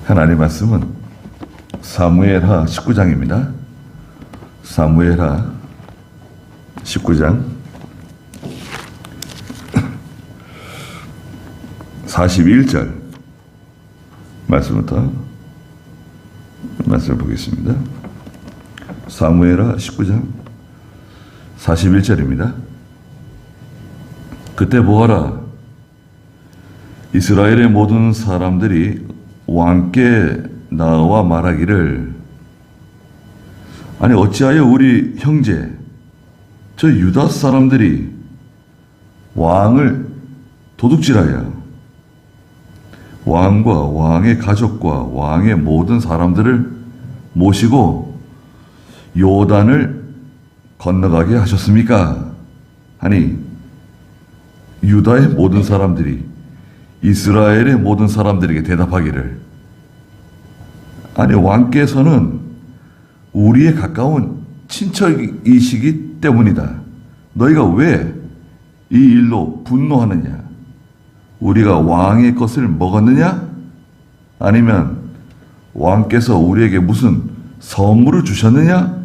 하나님 말씀은 사무엘하 19장입니다. 사무엘하 19장 41절 말씀부터 말씀을 보겠습니다. 사무엘하 19장 41절입니다. 그때 보아라, 이스라엘의 모든 사람들이 왕께 나와 말하기를, 아니 어찌하여 우리 형제 저 유다 사람들이 왕을 도둑질하여 왕과 왕의 가족과 왕의 모든 사람들을 모시고 요단을 건너가게 하셨습니까? 하니 유다의 모든 사람들이 이스라엘의 모든 사람들에게 대답하기를, 아니 왕께서는 우리의 가까운 친척이시기 때문이다. 너희가 왜 이 일로 분노하느냐? 우리가 왕의 것을 먹었느냐? 아니면 왕께서 우리에게 무슨 선물을 주셨느냐?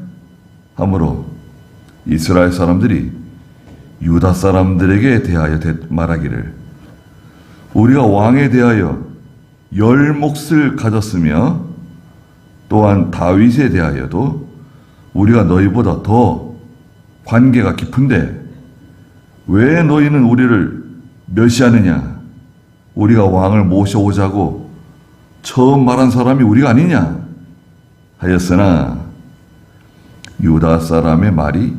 하므로 이스라엘 사람들이 유다 사람들에게 대하여 말하기를, 우리가 왕에 대하여 10몫을 가졌으며 또한 다윗에 대하여도 우리가 너희보다 더 관계가 깊은데 왜 너희는 우리를 멸시하느냐? 우리가 왕을 모셔오자고 처음 말한 사람이 우리가 아니냐? 하였으나 유다 사람의 말이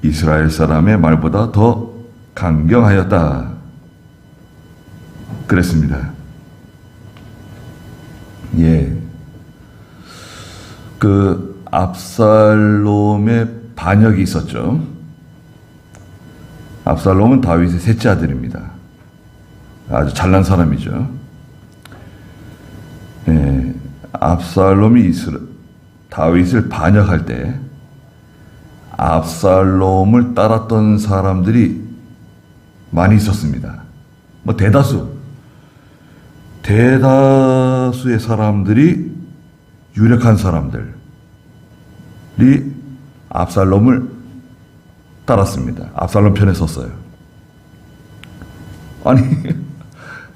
이스라엘 사람의 말보다 더 강경하였다. 그랬습니다. 예. 그 압살롬의 반역이 있었죠. 압살롬은 다윗의 셋째 아들입니다. 아주 잘난 사람이죠. 예. 압살롬이 다윗을 반역할 때 압살롬을 따랐던 사람들이 많이 있었습니다. 뭐 대다수의 사람들이 유력한 사람들이 압살롬을 따랐습니다. 압살롬 편에 섰어요. 아니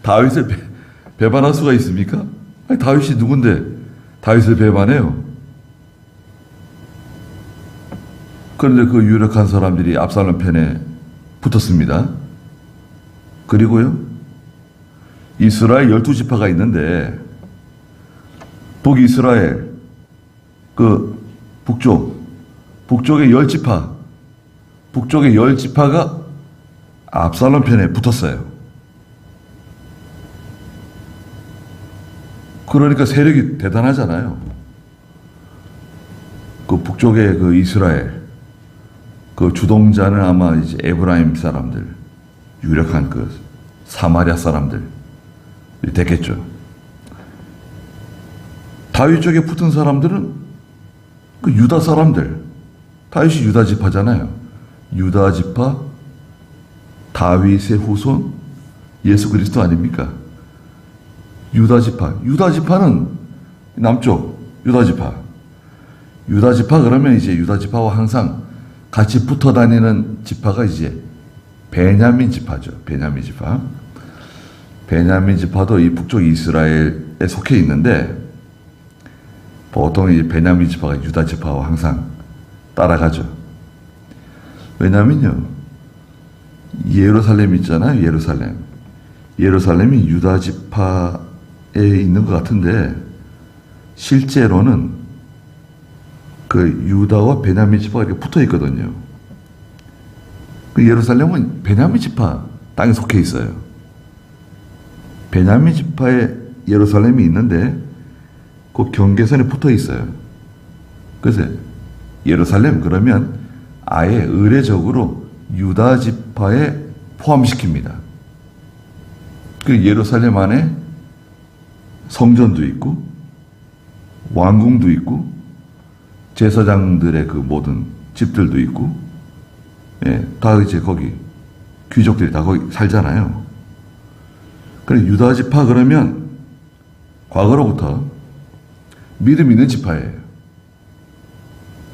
다윗을 배반할 수가 있습니까? 아니, 다윗이 누군데 다윗을 배반해요? 그런데 그 유력한 사람들이 압살롬 편에 붙었습니다. 그리고요, 이스라엘 12지파가 있는데 북이스라엘 그 북쪽의 10지파가 압살롬 편에 붙었어요. 그러니까 세력이 대단하잖아요. 그 북쪽의 그 이스라엘 그 주동자는 아마 이제 에브라임 사람들, 유력한 그 사마리아 사람들이 됐겠죠. 다윗 쪽에 붙은 사람들은 그 유다 사람들, 다윗이 유다 지파잖아요. 유다 지파, 다윗의 후손, 예수 그리스도 아닙니까? 유다 지파는 남쪽 유다 지파 그러면 이제 유다 지파와 항상 같이 붙어 다니는 지파가 이제 베냐민 지파죠. 베냐민 지파도 이 북쪽 이스라엘에 속해 있는데 보통 이 베냐민 지파가 유다 지파와 항상 따라가죠. 왜냐면요, 예루살렘 있잖아요. 예루살렘이 유다 지파에 있는 것 같은데 실제로는 그 유다와 베냐민 지파가 이렇게 붙어 있거든요. 그 예루살렘은 베냐민 지파 땅에 속해 있어요. 베냐민 지파에 예루살렘이 있는데 그 경계선에 붙어 있어요. 그래서 예루살렘 그러면 아예 의례적으로 유다 지파에 포함시킵니다. 그 예루살렘 안에 성전도 있고 왕궁도 있고 제사장들의 그 모든 집들도 있고, 예, 다 이제 거기 귀족들이 다 거기 살잖아요. 그래 유다 지파 그러면 과거로부터 믿음 있는 지파예요.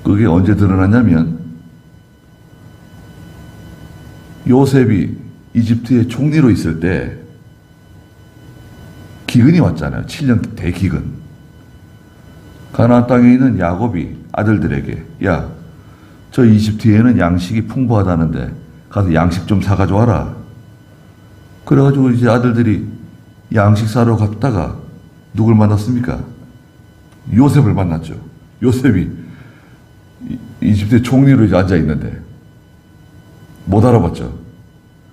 그게 언제 드러나냐면 요셉이 이집트의 총리로 있을 때 기근이 왔잖아요. 7년 대기근. 가나안 땅에 있는 야곱이 아들들에게 야, 저 이집트에는 양식이 풍부하다는데 가서 양식 좀 사가져와라. 그래가지고 이제 아들들이 양식 사러 갔다가 누굴 만났습니까? 요셉을 만났죠. 요셉이 이집트의 총리로 이제 앉아있는데 못 알아봤죠.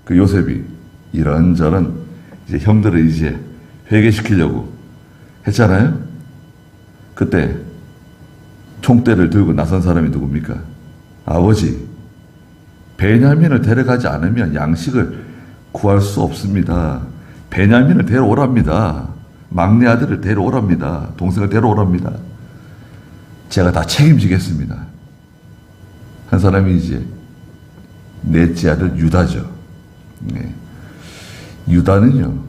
그 요셉이 이런저런 이제 형들을 이제 회개시키려고 했잖아요. 그때 총대를 들고 나선 사람이 누굽니까? 아버지, 베냐민을 데려가지 않으면 양식을 구할 수 없습니다. 베냐민을 데려오랍니다. 막내 아들을 데려오랍니다. 동생을 데려오랍니다. 제가 다 책임지겠습니다. 한 사람이 이제 넷째 아들 유다죠. 네. 유다는요,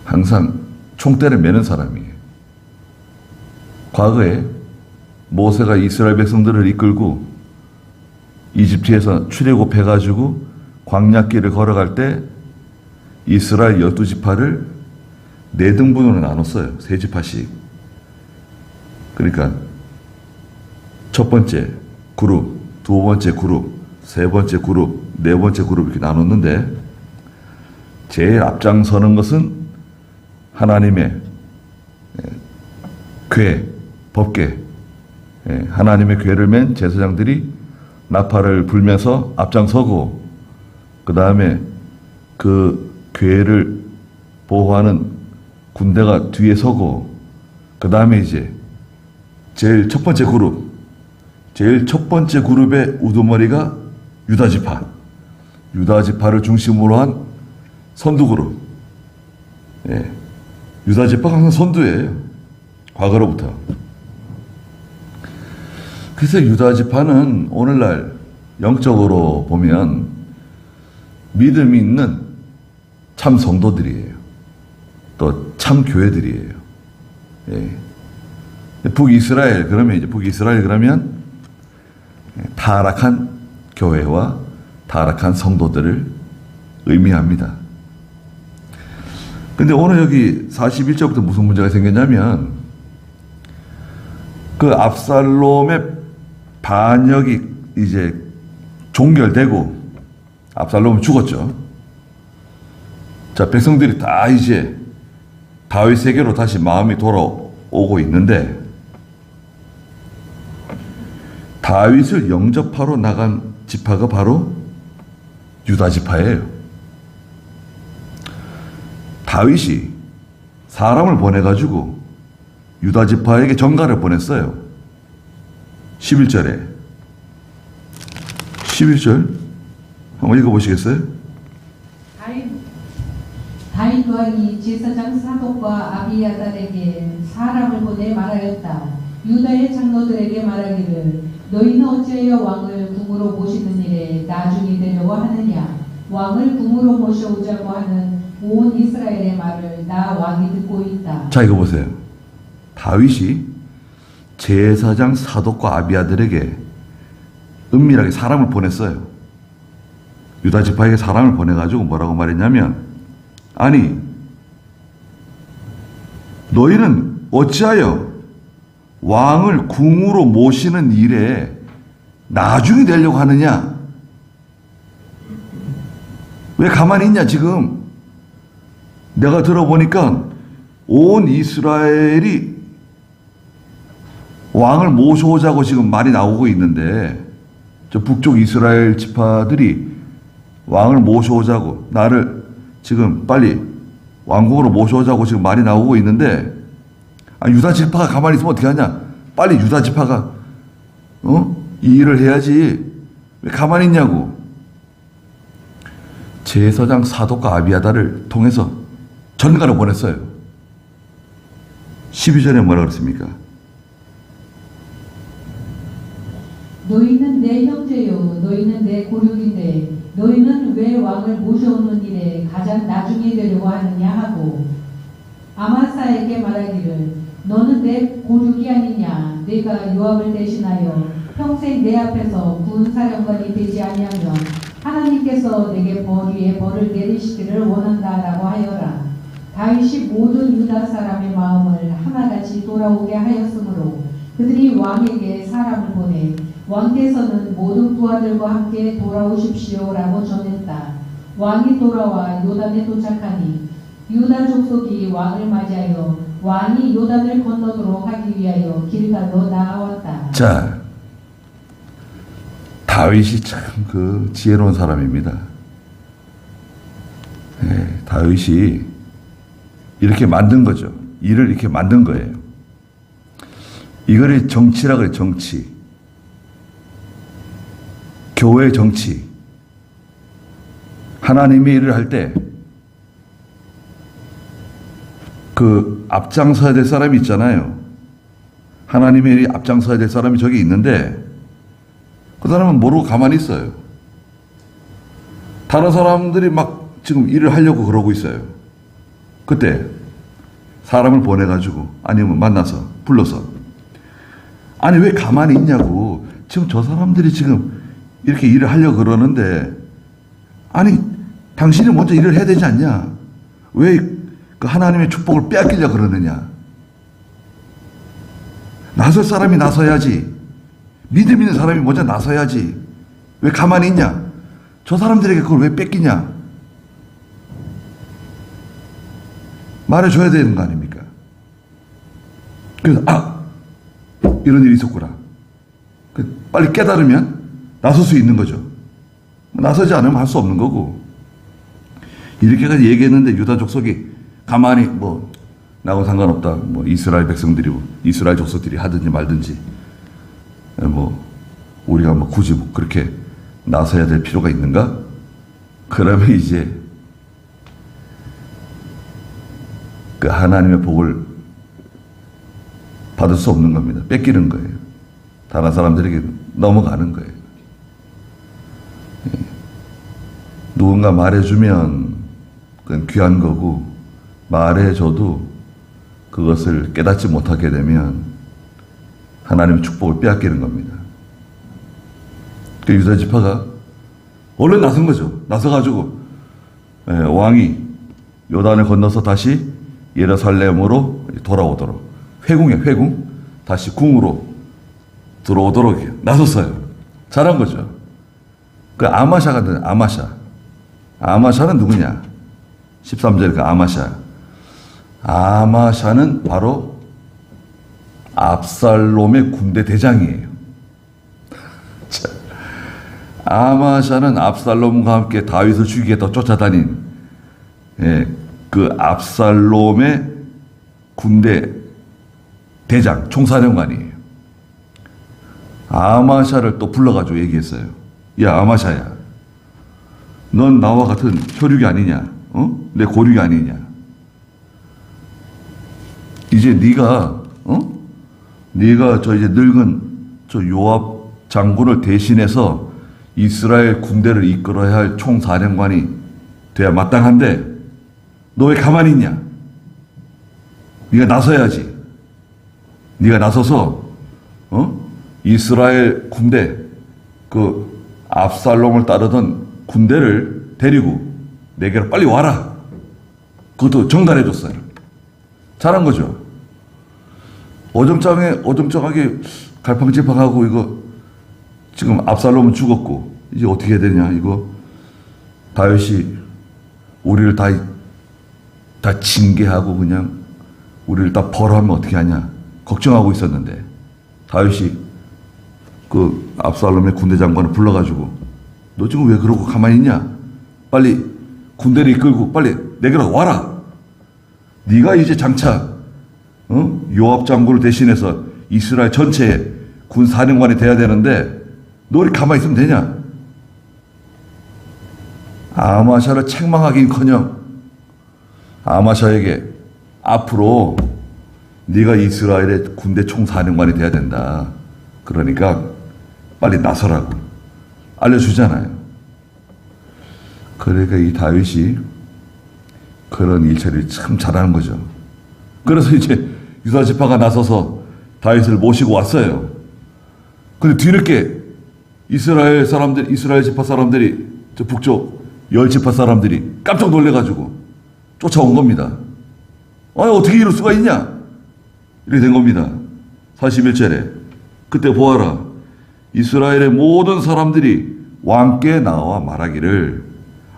항상 총대를 매는 사람이에요. 과거에 모세가 이스라엘 백성들을 이끌고 이집트에서 출애굽해가지고 광야길을 걸어갈 때 이스라엘 12지파를 4등분으로 나눴어요. 3지파씩. 그러니까 첫 번째 그룹, 두 번째 그룹, 세 번째 그룹, 네 번째 그룹 이렇게 나눴는데 제일 앞장서는 것은 하나님의 궤, 법궤, 하나님의 궤를 맨 제사장들이 나팔을 불면서 앞장서고 그 다음에 그 궤를 보호하는 군대가 뒤에 서고 그 다음에 이제 제일 첫 번째 그룹의 우두머리가 유다지파, 유다지파를 중심으로 한 선두그룹. 예. 유다지파가 항상 선두예요. 과거로부터. 그래서 유다지파는 오늘날 영적으로 보면 믿음이 있는 참 성도들이에요. 또 참 교회들이에요. 예. 북이스라엘 그러면 타락한 교회와 타락한 성도들을 의미합니다. 근데 오늘 여기 41절부터 무슨 문제가 생겼냐면 그 압살롬의 반역이 이제 종결되고 압살롬은 죽었죠. 자, 백성들이 다 이제 다윗에게로 다시 마음이 돌아오고 있는데 다윗을 영접하러 나간 지파가 바로 유다 지파예요. 다윗이 사람을 보내가지고 유다 지파에게 전가를 보냈어요. 11절 한번 읽어보시겠어요? 다윗 왕이 제사장 사독과 아비야달에게 사람을 보내 말하였다. 유다의 장로들에게 말하기를 너희는 어찌하여 왕을 궁으로 모시는 일에 나중이 되려고 하느냐. 왕을 궁으로 모셔오자고 하는 온 이스라엘의 말을 나 왕이 듣고 있다. 자, 이거 보세요. 다윗이 제사장 사독과 아비야들에게 은밀하게 사람을 보냈어요. 유다 지파에게 사람을 보내가지고 뭐라고 말했냐면 아니 너희는 어찌하여 왕을 궁으로 모시는 일에 나중이 되려고 하느냐? 왜 가만히 있냐 지금? 내가 들어보니까 온 이스라엘이 왕을 모셔오자고 지금 말이 나오고 있는데 저 북쪽 이스라엘 지파들이 왕을 모셔오자고 나를 지금 빨리 왕궁으로 모셔오자고 지금 말이 나오고 있는데 유다 지파가 가만히 있으면 어떻게 하냐? 빨리 유다 지파가 이 일을 해야지. 왜 가만히 있냐고. 제사장 사독과 아비야다를 통해서 전가를 보냈어요. 12절에 뭐라 그랬습니까? 너희는 내 형제요 너희는 내 고륙인데 너희는 왜 왕을 모셔오는 일에 가장 나중에 되려고 하느냐 하고 아마사에게 말하기를 너는 내 고륙이 아니냐. 내가 요압을 대신하여 평생 내 앞에서 군사령관이 되지 아니하면 하나님께서 내게 벌 위에 벌을 내리시기를 원한다라고 하여라. 다윗이 모든 유다 사람의 마음을 하나같이 돌아오게 하였으므로 그들이 왕에게 사람을 보내 왕께서는 모든 부하들과 함께 돌아오십시오라고 전했다. 왕이 돌아와 요단에 도착하니 유다 족속이 왕을 맞이하여 왕이 요단을 건너도록 하기 위하여 길갈로 나아왔다. 자, 다윗이 참 그 지혜로운 사람입니다. 다윗이 이렇게 만든 거죠. 일을 이렇게 만든 거예요. 이거를 정치라 그래, 정치. 교회 정치. 하나님의 일을 할 때 그 앞장서야 될 사람이 있잖아요. 하나님의 일이 앞장서야 될 사람이 저기 있는데 그 사람은 모르고 가만히 있어요. 다른 사람들이 막 지금 일을 하려고 그러고 있어요. 그때 사람을 보내가지고 아니면 만나서 불러서 아니 왜 가만히 있냐고. 지금 저 사람들이 지금 이렇게 일을 하려고 그러는데 아니 당신이 먼저 일을 해야 되지 않냐. 왜 그 하나님의 축복을 빼앗기려고 그러느냐. 나설 사람이 나서야지. 믿음 있는 사람이 먼저 나서야지. 왜 가만히 있냐. 저 사람들에게 그걸 왜 뺏기냐. 말해줘야 되는 거 아닙니까? 그래서 이런 일이 있었구나. 빨리 깨달으면 나설 수 있는 거죠. 나서지 않으면 할 수 없는 거고. 이렇게까지 얘기했는데 유다 족속이 가만히 나하고 상관없다. 이스라엘 백성들이 이스라엘 족속들이 하든지 말든지 우리가 굳이 그렇게 나서야 될 필요가 있는가? 그러면 이제 그 하나님의 복을 받을 수 없는 겁니다. 뺏기는 거예요. 다른 사람들에게 넘어가는 거예요. 누군가 말해주면 그건 귀한 거고 말해줘도 그것을 깨닫지 못하게 되면 하나님의 축복을 빼앗기는 겁니다. 그 유다 지파가 얼른 나선 거죠. 나서가지고 왕이 요단을 건너서 다시 예루살렘으로 돌아오도록 회궁 다시 궁으로 들어오도록 나섰어요. 잘한 거죠. 그 아마샤가 아마샤는 누구냐? 13절 그 아마샤는 바로 압살롬의 군대 대장이에요. 아마샤는 압살롬과 함께 다윗을 죽이겠다 쫓아다닌 그 압살롬의 군대 대장, 총사령관이에요. 아마샤를 또 불러가지고 얘기했어요. 야, 아마샤야. 넌 나와 같은 혈육이 아니냐? 내 고륙이 아니냐? 이제 네가 저 이제 늙은 저 요압 장군을 대신해서 이스라엘 군대를 이끌어야 할 총사령관이 돼야 마땅한데 너 왜 가만히 있냐? 네가 나서야지. 네가 나서서 이스라엘 군대 그 압살롬을 따르던 군대를 데리고 내게로 빨리 와라. 그것도 정달해 줬어요. 잘한 거죠. 어정쩡하게 갈팡질팡하고 이거 지금 압살롬은 죽었고 이제 어떻게 해야 되냐. 이거 다윗이 우리를 다 징계하고 그냥 우리를 다 벌하면 어떻게 하냐 걱정하고 있었는데 다윗이 그 압살롬의 군대 장관을 불러가지고 너 지금 왜 그러고 가만히 있냐? 빨리 군대를 이끌고 빨리 내게로 와라. 네가 이제 장차 요압 장군을 대신해서 이스라엘 전체의 군 사령관이 돼야 되는데 너 우리 가만히 있으면 되냐? 아마샤를 책망하긴커녕 아마샤에게 앞으로 네가 이스라엘의 군대 총사령관이 돼야 된다. 그러니까 빨리 나서라고 알려주잖아요. 그러니까 이 다윗이 그런 일처리를 참 잘하는 거죠. 그래서 이제 유다 지파가 나서서 다윗을 모시고 왔어요. 근데 뒤늦게 이스라엘 지파 사람들이, 저 북쪽 10지파 사람들이 깜짝 놀래가지고 쫓아온 겁니다. 아니, 어떻게 이럴 수가 있냐? 이렇게 된 겁니다. 41절에. 그때 보아라. 이스라엘의 모든 사람들이 왕께 나와 말하기를,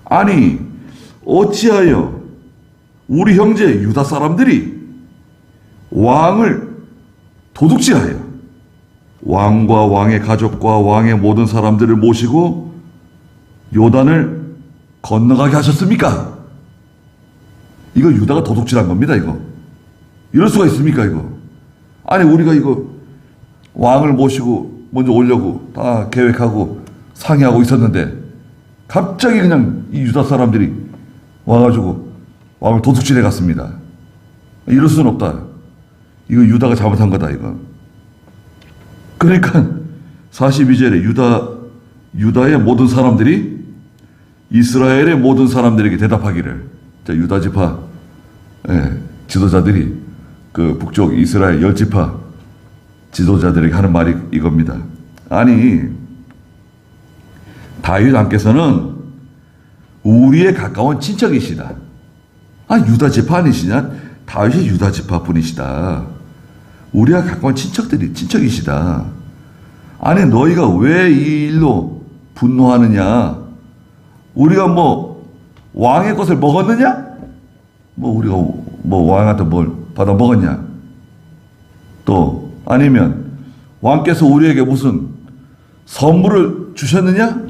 아니, 어찌하여 우리 형제 유다 사람들이 왕을 도둑질하여 왕과 왕의 가족과 왕의 모든 사람들을 모시고 요단을 건너가게 하셨습니까? 이거 유다가 도둑질한 겁니다, 이거. 이럴 수가 있습니까, 이거? 아니, 우리가 이거 왕을 모시고 먼저 오려고 다 계획하고 상의하고 있었는데 갑자기 그냥 이 유다 사람들이 와가지고 왕을 도둑질해 갔습니다. 이럴 수는 없다. 이거 유다가 잘못한 거다, 이거. 그러니까 42절에 유다의 모든 사람들이 이스라엘의 모든 사람들에게 대답하기를, 자, 유다 지파 지도자들이 그 북쪽 이스라엘 10지파 지도자들에게 하는 말이 이겁니다. 아니, 다윗 왕께서는 우리의 가까운 친척이시다. 아, 유다 지파 아니시냐? 다윗이 유다 지파 분이시다. 우리가 가까운 친척이시다. 아니, 너희가 왜 이 일로 분노하느냐? 우리가 뭐 왕의 것을 먹었느냐? 뭐 우리가 뭐 왕한테 뭘 받아 먹었냐? 또 아니면 왕께서 우리에게 무슨 선물을 주셨느냐?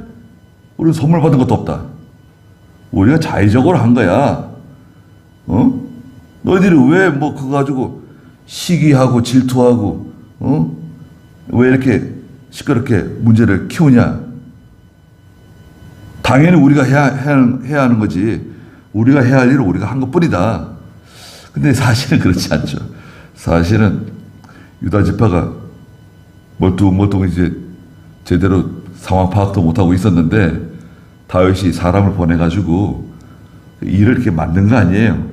우리는 선물 받은 것도 없다. 우리가 자의적으로 한 거야. 너희들이 왜 뭐 그거 가지고 시기하고 질투하고 왜 이렇게 시끄럽게 문제를 키우냐? 당연히 우리가 해야 하는 거지. 우리가 해야 할 일을 우리가 한 것뿐이다. 근데 사실은 그렇지 않죠. 사실은 유다 지파가 멀뚱멀뚱 이제 제대로 상황 파악도 못하고 있었는데 다윗이 사람을 보내가지고 일을 이렇게 만든 거 아니에요.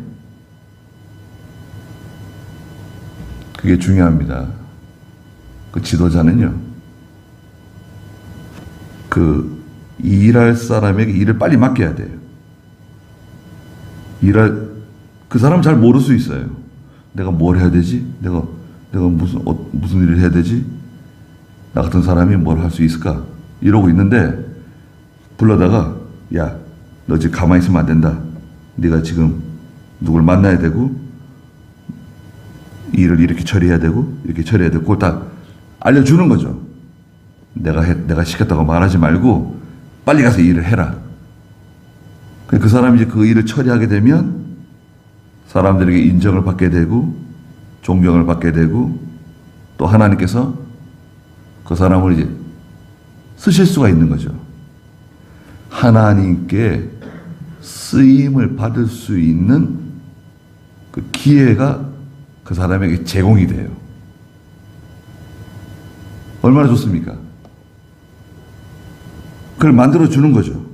그게 중요합니다. 그 지도자는요, 그 일할 사람에게 일을 빨리 맡겨야 돼요. 그 사람은 잘 모를 수 있어요. 내가 뭘 해야 되지? 내가 무슨 일을 해야 되지? 나 같은 사람이 뭘 할 수 있을까? 이러고 있는데 불러다가, 야, 너 지금 가만히 있으면 안 된다. 네가 지금 누굴 만나야 되고 일을 이렇게 처리해야 되고 이렇게 처리해야 되고 그걸 다 알려주는 거죠. 내가 시켰다고 말하지 말고 빨리 가서 일을 해라. 그 사람이 이제 그 일을 처리하게 되면 사람들에게 인정을 받게 되고 존경을 받게 되고 또 하나님께서 그 사람을 이제 쓰실 수가 있는 거죠. 하나님께 쓰임을 받을 수 있는 그 기회가 그 사람에게 제공이 돼요. 얼마나 좋습니까? 그걸 만들어 주는 거죠.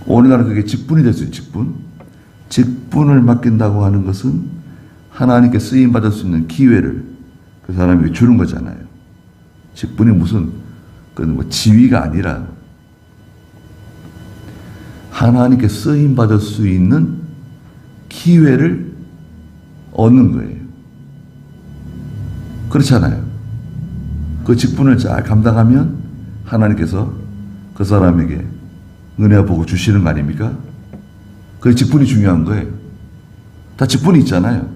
오늘날은 그게 직분이 될 수 있어요. 직분을 맡긴다고 하는 것은 하나님께 쓰임 받을 수 있는 기회를 그 사람에게 주는 거잖아요. 직분이 무슨 뭐 지위가 아니라 하나님께 쓰임 받을 수 있는 기회를 얻는 거예요. 그렇잖아요. 그 직분을 잘 감당하면 하나님께서 그 사람에게 은혜 복을 주시는 거 아닙니까? 그 직분이 중요한 거예요. 다 직분이 있잖아요.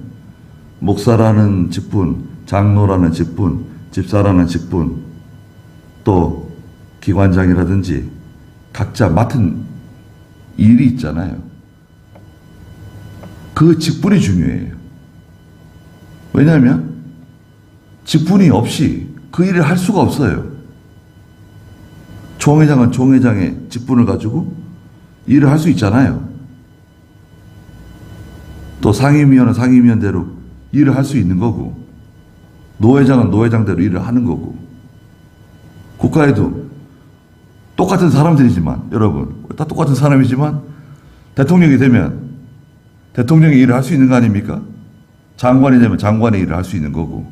목사라는 직분, 장로라는 직분, 집사라는 직분, 또 기관장이라든지 각자 맡은 일이 있잖아요. 그 직분이 중요해요. 왜냐하면 직분이 없이 그 일을 할 수가 없어요. 총회장은 총회장의 직분을 가지고 일을 할 수 있잖아요. 또 상임위원은 상임위원대로 일을 할 수 있는 거고, 노회장은 노회장대로 일을 하는 거고, 국가에도 똑같은 사람들이지만, 여러분, 다 똑같은 사람이지만, 대통령이 되면 대통령이 일을 할 수 있는 거 아닙니까? 장관이냐면 장관의 일을 할 수 있는 거고.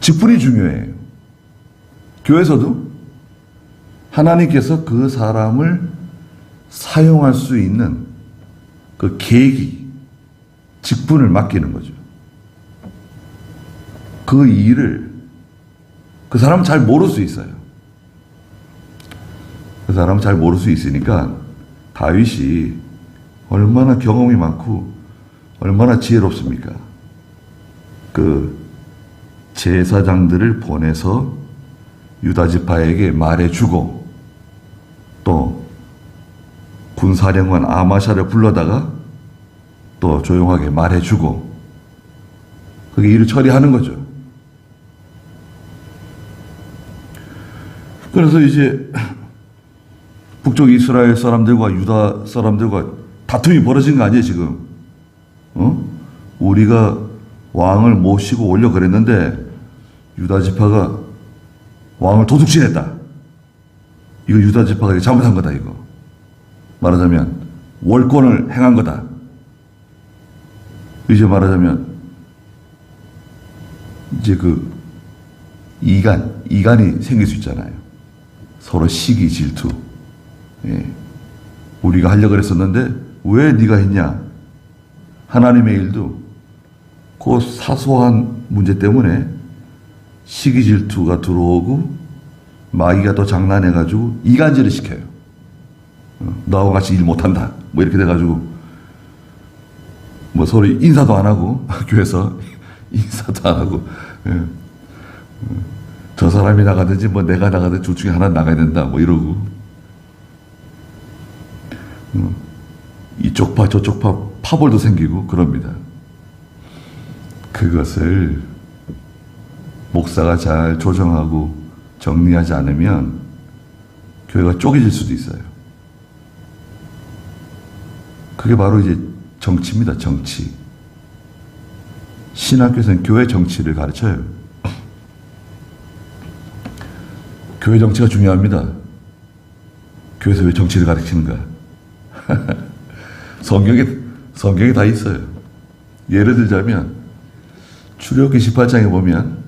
직분이 중요해요. 교회에서도 하나님께서 그 사람을 사용할 수 있는 그 계기, 직분을 맡기는 거죠. 그 일을 그 사람은 잘 모를 수 있어요. 그 사람은 잘 모를 수 있으니까 다윗이 얼마나 경험이 많고 얼마나 지혜롭습니까? 그 제사장들을 보내서 유다 지파에게 말해주고 또 군사령관 아마샤를 불러다가 또 조용하게 말해주고 그게 일을 처리하는 거죠. 그래서 이제 북쪽 이스라엘 사람들과 유다 사람들과 다툼이 벌어진 거 아니에요, 지금? 우리가 왕을 모시고 올려 그랬는데 유다 지파가 왕을 도둑질했다. 이거 유다 지파가 잘못한 거다, 이거. 말하자면 월권을 행한 거다. 이제 말하자면 이제 그 이간이 생길 수 있잖아요. 서로 시기 질투. 예. 우리가 하려고 그랬었는데 왜 네가 했냐? 하나님의 일도 그 사소한 문제 때문에 시기 질투가 들어오고 마귀가 또 장난해가지고 이간질을 시켜요. 나와 같이 일 못한다. 뭐 이렇게 돼가지고 뭐 서로 인사도 안 하고 교회에서 인사도 안 하고 저 사람이 나가든지 뭐 내가 나가든지 둘 중에 하나 나가야 된다. 뭐 이러고 이쪽 파 저쪽 파 파벌도 생기고 그럽니다. 그것을 목사가 잘 조정하고 정리하지 않으면 교회가 쪼개질 수도 있어요. 그게 바로 이제 정치입니다. 정치. 신학교에서는 교회 정치를 가르쳐요. 교회 정치가 중요합니다. 교회에서 왜 정치를 가르치는가? 성경에 다 있어요. 예를 들자면 출애굽기 18장에 보면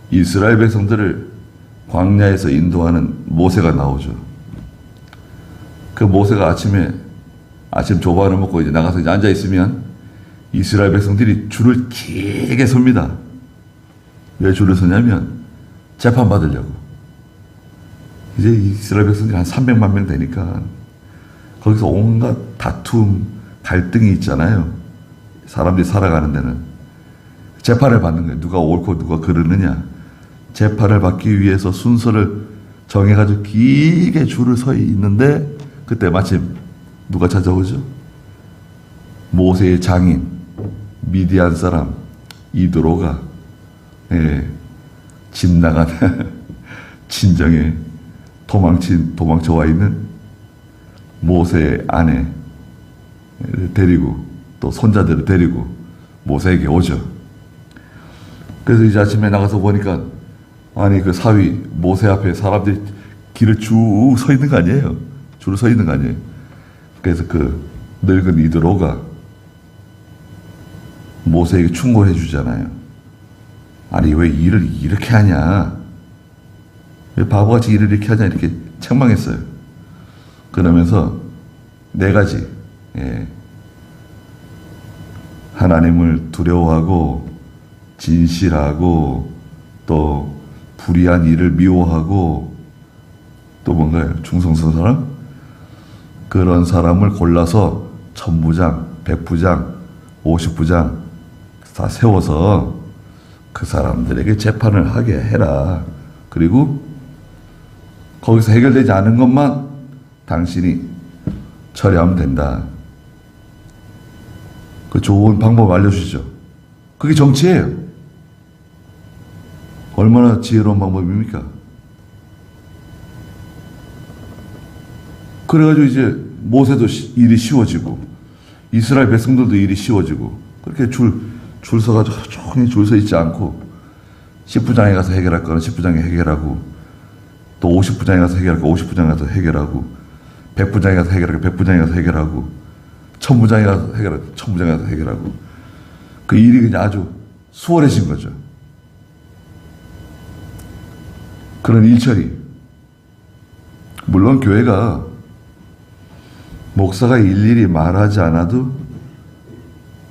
이스라엘 백성들을 광야에서 인도하는 모세가 나오죠. 그 모세가 아침 조반을 먹고 이제 나가서 이제 앉아 있으면 이스라엘 백성들이 줄을 길게 섭니다. 왜 줄을 서냐면 재판 받으려고. 이제 이스라엘 백성들이 한 300만 명 되니까 거기서 온갖 다툼, 갈등이 있잖아요. 사람들이 살아가는 데는. 재판을 받는 거예요. 누가 옳고 누가 그르느냐. 재판을 받기 위해서 순서를 정해가지고 길게 줄을 서 있는데 그때 마침 누가 찾아오죠? 모세의 장인, 미디안 사람, 이드로가 집 나간 친정에 도망쳐와 있는 모세의 아내 데리고 또 손자들을 데리고 모세에게 오죠. 그래서 이제 아침에 나가서 보니까 아니 그 사위 모세 앞에 사람들이 길을 쭉 서 있는 거 아니에요. 줄을 서 있는 거 아니에요. 그래서 그 늙은 이드로가 모세에게 충고를 해주잖아요. 아니 왜 일을 이렇게 하냐? 왜 바보같이 일을 이렇게 하냐? 이렇게 책망했어요. 그러면서 네 가지 하나님을 두려워하고 진실하고 또 불의한 일을 미워하고 또 뭔가요? 충성스러운 사람? 그런 사람을 골라서 1000부장, 100부장, 50부장 다 세워서 그 사람들에게 재판을 하게 해라. 그리고 거기서 해결되지 않은 것만 당신이 처리하면 된다. 그 좋은 방법 알려주시죠. 그게 정치예요. 얼마나 지혜로운 방법입니까? 그래가지고 이제 모세도 일이 쉬워지고 이스라엘 백성들도 일이 쉬워지고 그렇게 줄 서가지고 종일 줄 서 있지 않고 10부장에 가서 해결할 거는 10부장에 해결하고 또 50부장에 가서 해결할 거 50부장에 가서 해결하고 100부장에 가서 해결할 거 100부장에 가서 해결하고 천부장에 가서 해결하고, 천부장에 가서 해결하고. 그 일이 그냥 아주 수월해진 거죠. 그런 일처리. 물론 교회가 목사가 일일이 말하지 않아도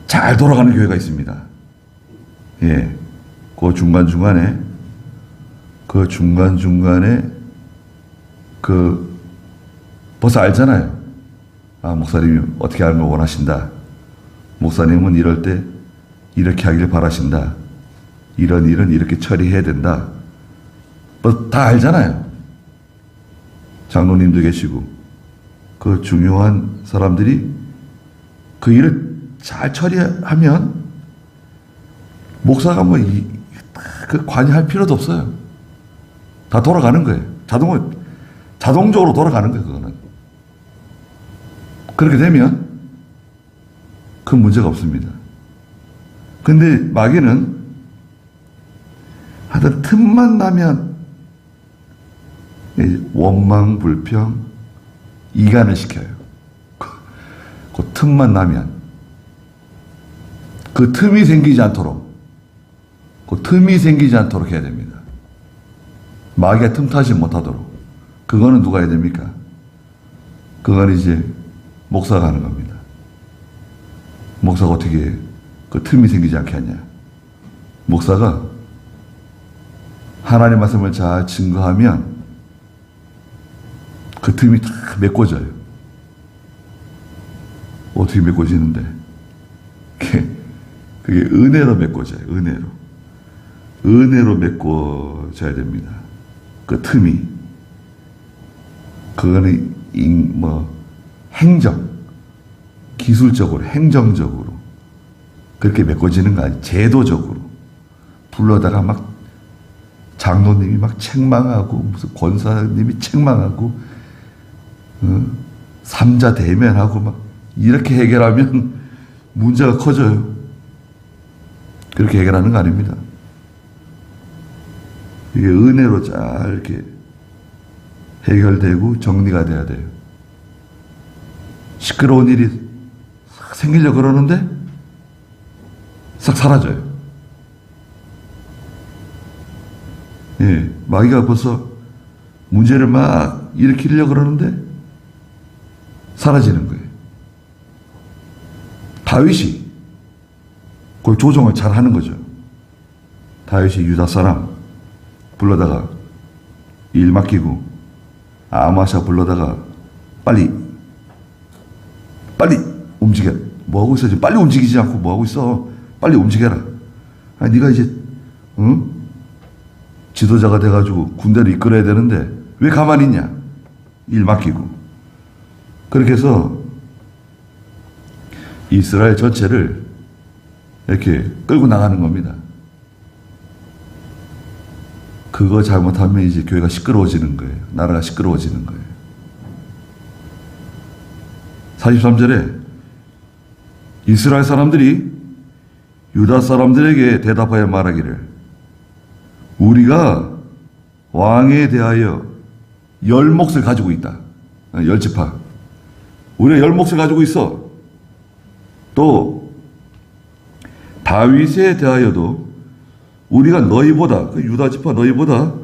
잘 돌아가는 교회가 있습니다. 예. 그 중간중간에 벌써 알잖아요. 아, 목사님이 어떻게 하는 걸 원하신다. 목사님은 이럴 때 이렇게 하길 바라신다. 이런 일은 이렇게 처리해야 된다. 뭐 다 알잖아요. 장로님도 계시고 그 중요한 사람들이 그 일을 잘 처리하면 목사가 그 관여할 필요도 없어요. 다 돌아가는 거예요. 자동적으로 돌아가는 거예요. 그거는. 그렇게 되면 큰 문제가 없습니다. 근데 마귀는 하여튼 틈만 나면 원망, 불평, 이간을 시켜요. 그 틈만 나면 그 틈이 생기지 않도록 해야 됩니다. 마귀가 틈타지 못하도록. 그거는 누가 해야 됩니까? 그건 이제 목사가 하는 겁니다. 목사가 어떻게 그 틈이 생기지 않게 하냐. 목사가 하나님 말씀을 잘 증거하면 그 틈이 다 메꿔져요. 어떻게 메꿔지는데? 그게 은혜로 메꿔져요. 은혜로 메꿔져야 됩니다. 그 틈이. 그거는 기술적으로, 행정적으로 그렇게 메꿔지는 거 아니에요. 제도적으로. 불러다가 막 장로님이 막 책망하고 무슨 권사님이 책망하고 삼자 대면하고 막 이렇게 해결하면 문제가 커져요. 그렇게 해결하는 거 아닙니다. 이게 은혜로 잘 이렇게 해결되고 정리가 돼야 돼요. 시끄러운 일이 싹 생기려고 그러는데 싹 사라져요. 예, 마귀가 벌써 문제를 막 일으키려고 그러는데 사라지는 거예요. 다윗이 그걸 조정을 잘 하는 거죠. 다윗이 유다 사람 불러다가 일 맡기고 아마샤 불러다가 빨리 움직여. 뭐 하고 있어? 지금 빨리 움직이지 않고 뭐 하고 있어? 빨리 움직여라. 아니, 네가 이제 지도자가 돼가지고 군대를 이끌어야 되는데 왜 가만히 있냐? 일 맡기고. 그렇게 해서 이스라엘 전체를 이렇게 끌고 나가는 겁니다. 그거 잘못하면 이제 교회가 시끄러워지는 거예요. 나라가 시끄러워지는 거예요. 43절에 이스라엘 사람들이 유다 사람들에게 대답하여 말하기를 우리가 왕에 대하여 열 몫을 가지고 있다. 열 지파. 우리가 열 몫을 가지고 있어. 또 다윗에 대하여도 우리가 너희보다, 그 유다 지파 너희보다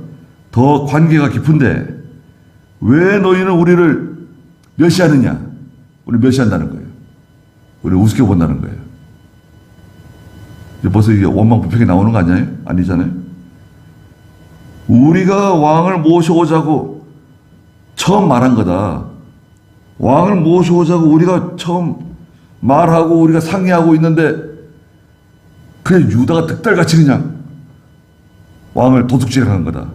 더 관계가 깊은데 왜 너희는 우리를 멸시하느냐? 우리 멸시한다는 거예요. 우리 우습게 본다는 거예요. 이제 벌써 이게 원망 불평이 나오는 거 아니잖아요? 우리가 왕을 모셔오자고 처음 말한 거다. 왕을 모셔오자고 우리가 처음 말하고 우리가 상의하고 있는데 그냥 유다가 득달같이 그냥 왕을 도둑질하는 거다.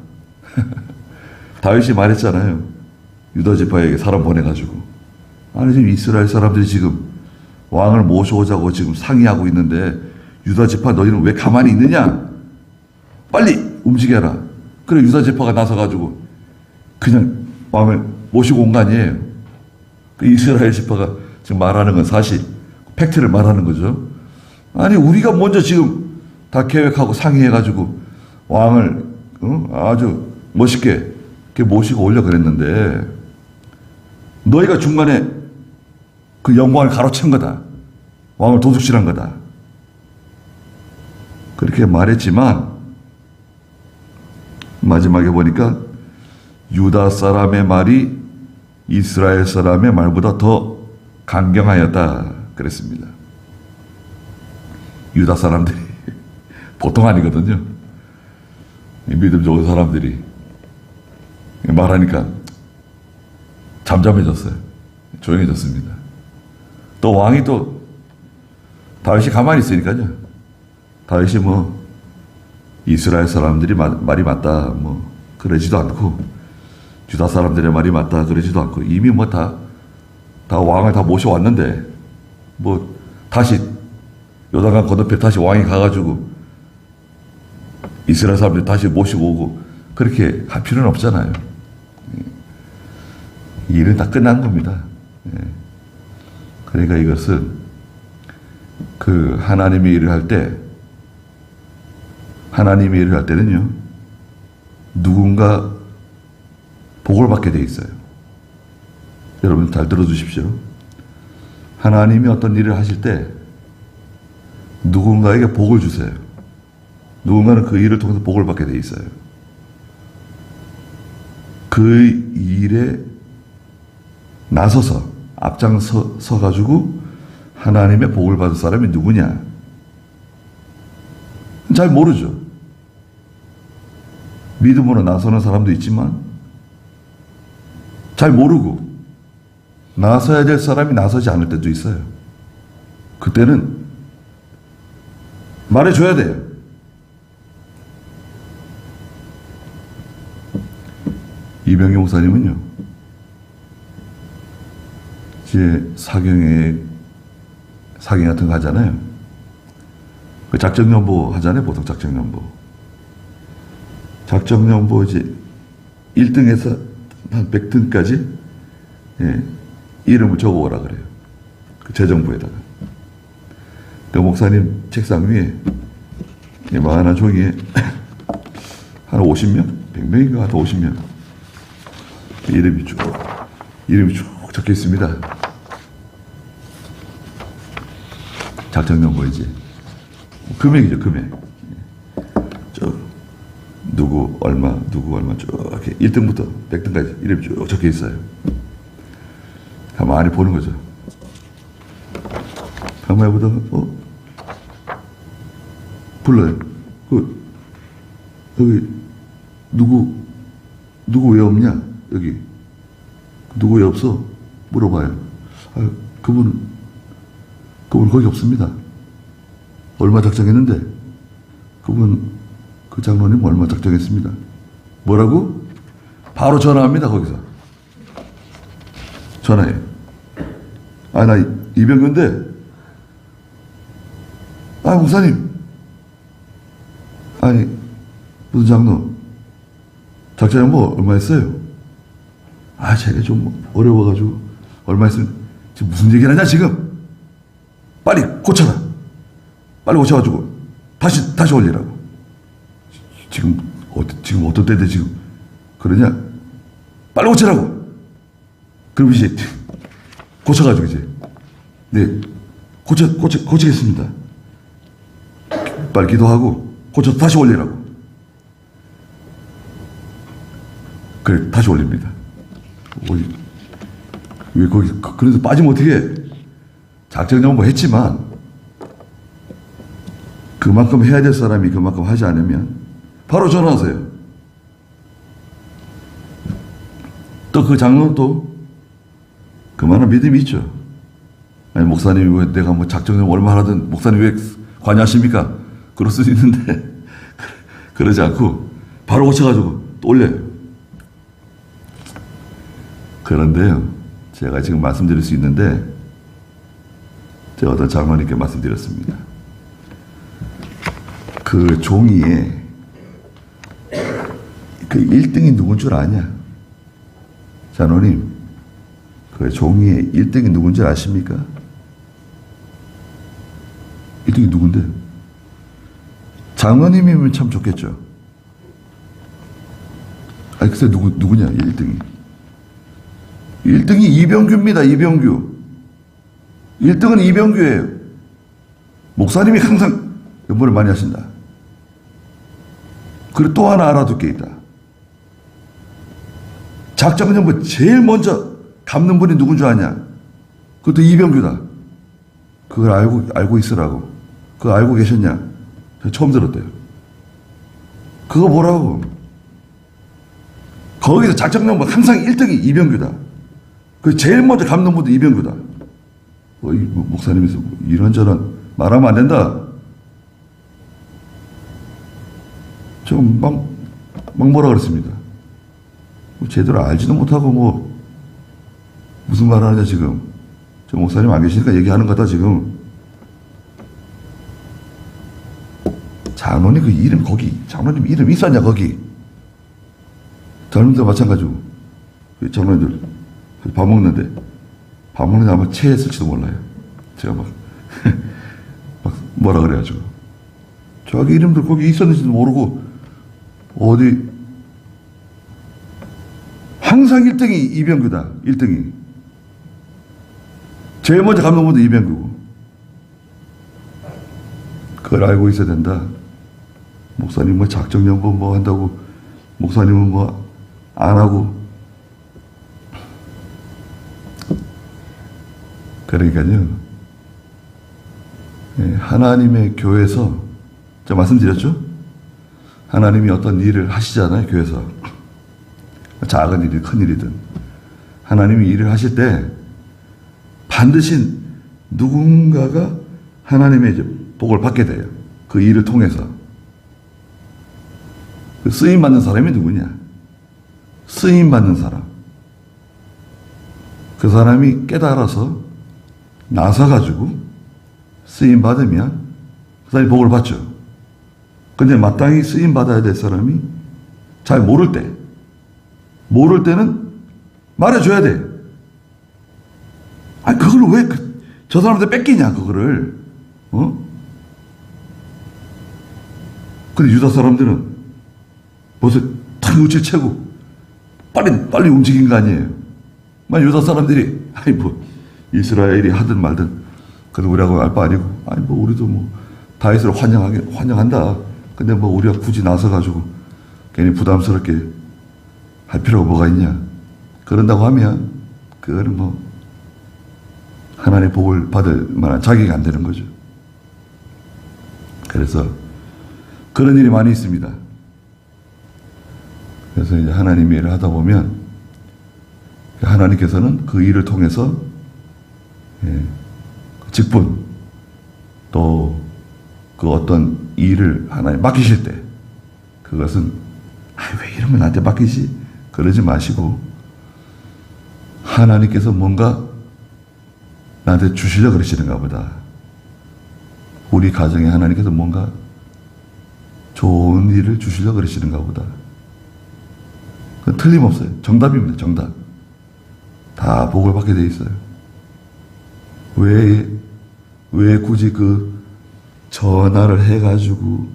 다윗이 말했잖아요. 유다 지파에게 사람 보내가지고 아니 지금 이스라엘 사람들이 지금 왕을 모셔오자고 지금 상의하고 있는데 유다 지파 너희는 왜 가만히 있느냐? 빨리 움직여라. 그래 유다 지파가 나서가지고 그냥 왕을 모시고 온 거 아니에요. 그 이스라엘 지파가 지금 말하는 건 사실 팩트를 말하는 거죠. 아니 우리가 먼저 지금 다 계획하고 상의해가지고 왕을 아주 멋있게 이렇게 모시고 오려 그랬는데 너희가 중간에 그 영광을 가로챈 거다. 왕을 도둑질한 거다. 그렇게 말했지만 마지막에 보니까 유다 사람의 말이 이스라엘 사람의 말보다 더 강경하였다 그랬습니다. 유다 사람들이 보통 아니거든요. 믿음 좋은 사람들이 말하니까 잠잠해졌어요. 조용해졌습니다. 또 왕이 또 다윗이 가만히 있으니까요. 다윗이 뭐 이스라엘 사람들이 말이 맞다 뭐 그러지도 않고 유다 사람들의 말이 맞다 그러지도 않고 이미 뭐 다 왕을 다 모셔왔는데 뭐 다시 요단강 건너편 다시 왕이 가가지고 이스라엘 사람들 다시 모시고 오고 그렇게 할 필요는 없잖아요. 이 일은 다 끝난 겁니다. 그러니까 이것은 그 하나님의 일을 할 때는요 누군가 복을 받게 돼 있어요. 여러분 잘 들어주십시오. 하나님이 어떤 일을 하실 때 누군가에게 복을 주세요. 누군가는 그 일을 통해서 복을 받게 돼 있어요. 그 일에 나서서 앞장서 가지고 하나님의 복을 받을 사람이 누구냐? 잘 모르죠. 믿음으로 나서는 사람도 있지만 잘 모르고 나서야 될 사람이 나서지 않을 때도 있어요. 그때는 말해줘야 돼요. 이병기 목사님은요, 이제 사경회 같은 거 하잖아요. 그 작정연보 하잖아요. 보통 작정연보. 작정연보 이제 1등에서 한 100등까지 이름을 적어오라 그래요. 그 재정부에다가. 그 목사님 책상 위에 만한 종이에 한 50명? 100명인가 한 50명. 이름이 쭉 적혀 있습니다. 작정연보이지. 금액이죠, 금액. 누구 얼마 쭉 이렇게 1등부터 100등까지 이름이 쭉 적혀 있어요. 가만히 보는 거죠. 가만히 보다가 불러요. 여기 누구 왜 없냐? 여기 누구 왜 없어? 물어봐요. 그분 거기 없습니다. 얼마 작정했는데 그 장로님 얼마 작정했습니다. 뭐라고? 바로 전화합니다. 거기서 전화해. 나 이병규인데 목사님 무슨 장로 작정은 뭐 얼마 했어요? 제가 좀 어려워가지고 얼마 했으면 지금 무슨 얘기를 하냐 지금? 빨리 고쳐라. 빨리 고쳐가지고 다시 올리라고. 지금 어떤 때인데 지금 그러냐? 빨리 고치라고. 그럼 이제 고쳐가지고 이제 고치겠습니다. 빨리 기도하고 고쳐서 다시 올리라고. 그래 다시 올립니다. 왜 거기 그래서 빠지면 어떻게 해? 작정연보 했지만 그만큼 해야 될 사람이 그만큼 하지 않으면 바로 전화하세요. 또 그 장로는 또 그만한 믿음이 있죠. 목사님이 왜 내가 뭐 작정연보 얼마 하든 목사님 왜 관여하십니까? 그럴 수도 있는데 그러지 않고 바로 고쳐가지고 또 올려요. 그런데요, 제가 지금 말씀드릴 수 있는데 제가 어떤 장로님께 말씀드렸습니다. 그 종이에 그 1등이 누군 줄 아냐? 장로님, 그 종이에 1등이 누군 줄 아십니까? 1등이 누군데? 장로님이면 참 좋겠죠. 글쎄 누구냐 1등이. 1등이 이병규입니다. 이병규. 1등은 이병규예요. 목사님이 항상 연보를 많이 하신다. 그리고 또 하나 알아둘 게 있다. 작정연보 제일 먼저 갚는 분이 누군 줄 아냐? 그것도 이병규다. 그걸 알고 있으라고. 그거 알고 계셨냐? 저 처음 들었대요. 그거 뭐라고? 거기서 작정연보 항상 1등이 이병규다. 그 제일 먼저 갚는 분도 이병규다. 목사님에서 이런저런 말하면 안 된다. 좀 막 뭐라 그랬습니다. 제대로 알지도 못하고 무슨 말 하느냐 지금. 저 목사님 안 계시니까 얘기하는 거다 지금. 장로님 그 이름 거기 장로님 이름 있었냐 거기. 젊은이들 마찬가지고 장로님들 밥 먹는데 아마 체했을지도 몰라요. 제가 막 뭐라 그래가지고 저기 이름들 거기 있었는지도 모르고 어디 항상 1등이 이병규다. 1등이 제일 먼저 갚는 분도 이병규고 그걸 알고 있어야 된다. 목사님 작정연보 한다고 목사님은 안 하고 그러니까요. 하나님의 교회에서 제가 말씀드렸죠? 하나님이 어떤 일을 하시잖아요. 교회에서 작은 일이든 큰 일이든 하나님이 일을 하실 때 반드시 누군가가 하나님의 이제 복을 받게 돼요. 그 일을 통해서. 그 쓰임 받는 사람이 누구냐? 쓰임 받는 사람. 그 사람이 깨달아서 나서가지고 쓰임 받으면 그 사람이 복을 받죠. 근데 마땅히 쓰임 받아야 될 사람이 잘 모를 때는 말해줘야 돼. 아니, 그걸 왜 저 사람한테 뺏기냐, 그거를. 근데 유다 사람들은 벌써 탁 우칠 채고 빨리 움직인 거 아니에요. 유다 사람들이, 이스라엘이 하든 말든, 그래도 우리하고 알 바 아니고, 우리도 다윗을 환영한다. 근데 우리가 굳이 나서가지고 괜히 부담스럽게 할 필요가 뭐가 있냐. 그런다고 하면, 그거는 하나님의 복을 받을 만한 자격이 안 되는 거죠. 그래서 그런 일이 많이 있습니다. 그래서 이제 하나님의 일을 하다 보면 하나님께서는 그 일을 통해서 직분 또 그 어떤 일을 하나님 맡기실 때 그것은 왜 이런 걸 나한테 맡기지? 그러지 마시고 하나님께서 뭔가 나한테 주시려고 그러시는가 보다. 우리 가정에 하나님께서 뭔가 좋은 일을 주시려고 그러시는가 보다. 그건 틀림없어요. 정답입니다. 정답. 다 복을 받게 돼 있어요. 왜 굳이 그 전화를 해가지고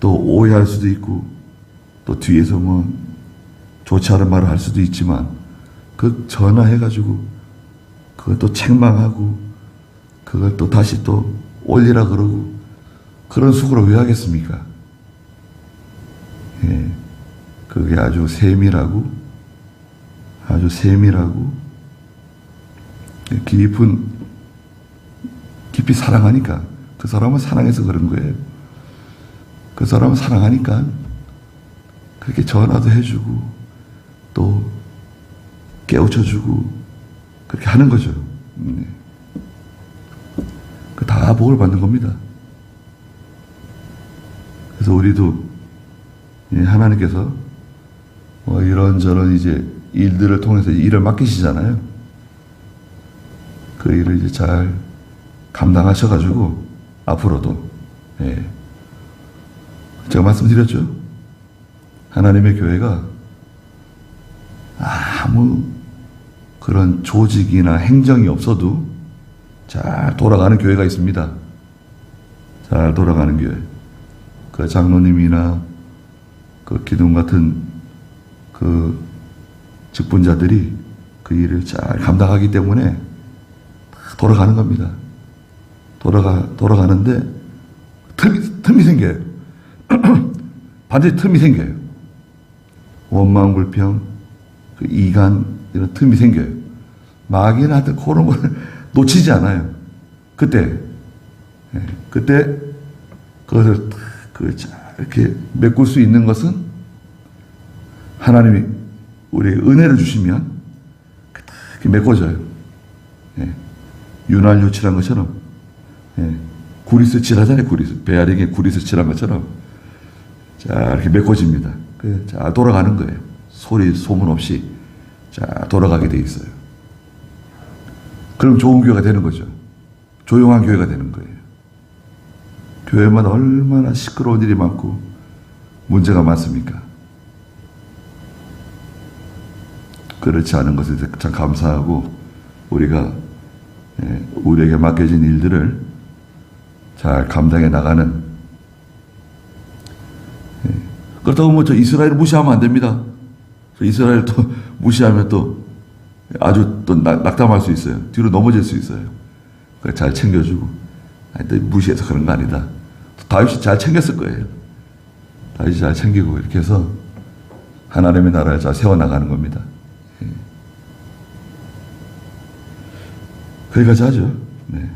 또 오해할 수도 있고 또 뒤에서 좋지 않은 말을 할 수도 있지만 그 전화해가지고 그걸 또 책망하고 그걸 또 다시 또 올리라 그러고 그런 수고를 왜 하겠습니까? 그게 아주 세밀하고 깊이 사랑하니까 그 사람은 사랑해서 그런 거예요. 그 사람은 사랑하니까 그렇게 전화도 해주고 또 깨우쳐주고 그렇게 하는 거죠. 그 다 복을 받는 겁니다. 그래서 우리도 하나님께서 이런저런 이제 일들을 통해서 일을 맡기시잖아요. 그 일을 이제 잘 감당하셔가지고 앞으로도 제가 말씀드렸죠. 하나님의 교회가 아무 그런 조직이나 행정이 없어도 잘 돌아가는 교회가 있습니다. 잘 돌아가는 교회. 그 장로님이나 그 기둥 같은 그 직분자들이 그 일을 잘 감당하기 때문에 돌아가는 겁니다. 돌아가는데 틈이 생겨요. 반드시 틈이 생겨요. 원망, 불평, 그 이간, 이런 틈이 생겨요. 마귀는 하여튼 그런 걸 놓치지 않아요. 그때 그것을 이렇게 메꿀 수 있는 것은 하나님이 우리에게 은혜를 주시면 이렇게 메꿔져요. 윤활유 칠한 것처럼, 구리스 칠하잖아요. 배아리에 구리스 칠한 것처럼 자 이렇게 메꿔집니다. 자 돌아가는 거예요. 소문 없이 자 돌아가게 돼 있어요. 그럼 좋은 교회가 되는 거죠. 조용한 교회가 되는 거예요. 교회만 얼마나 시끄러운 일이 많고 문제가 많습니까? 그렇지 않은 것에 참 감사하고 우리가 우리에게 맡겨진 일들을 잘 감당해 나가는, 그렇다고 뭐 저 이스라엘을 무시하면 안 됩니다. 이스라엘 또 무시하면 또 아주 또 낙담할 수 있어요. 뒤로 넘어질 수 있어요. 잘 챙겨주고. 아니, 또 무시해서 그런 거 아니다. 다윗이 잘 챙겼을 거예요. 다윗이 잘 챙기고 이렇게 해서 하나님의 나라를 잘 세워나가는 겁니다. 거기까지 하죠. 네.